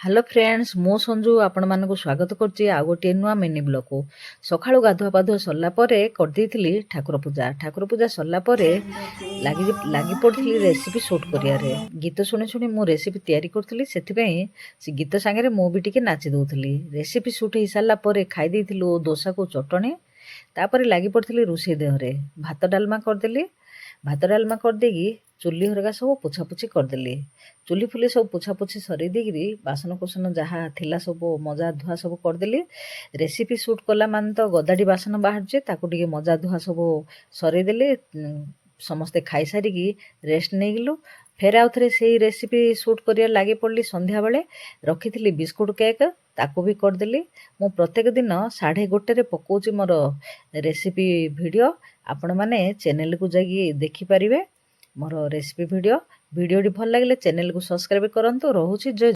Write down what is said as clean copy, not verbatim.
Hello friends मु संजू आपण मानक स्वागत करछि आ गोटे नुआ मिनी ब्लॉग को सकाळु गाधुआ पाधुआ सरला परे कर देइथिली ठाकुर पूजा सरला परे लागी पड़थली रेसिपी शूट करिया रे गीत सुनी सुनी मु रेसिपी तयारी करथली सेति पई से गीत संगे मु भी टिके नाचि दउथली रेसिपी शूट ही सरला परे खाइ देइथिलु डोसा को चटणी तापर लागी पड़थली रुसे देहरे भात डालमा कर देली भात डालमा कर देगी चुली हरगा सब पोछापोछि करदेली चुली फुली सब पोछापोछि सरी देगी बासन कुसन जहाँ थिला सब मजा धुआ सब करदेली रेसिपी शूट कला मान तो गदाटी बासन बाहर ताकू टिके मजा धुआ सब सरेदेली समस्ते खाई सारिकी रेस्ट नहीं गलु फेर आउ थे से रेसिपी शूट कर लगे पड़ी संध्या बेले रखी बिस्कुट केक ताकू भी करदेली मु प्रत्येक दिन 1:30 पकाउची मोर रेसिपी वीडियो आपण माने चैनल को जाइए देखिपारे मोर रेसिपी वीडियोटी भल लगे चैनल को सब्सक्राइब करंतु। रहुची जय।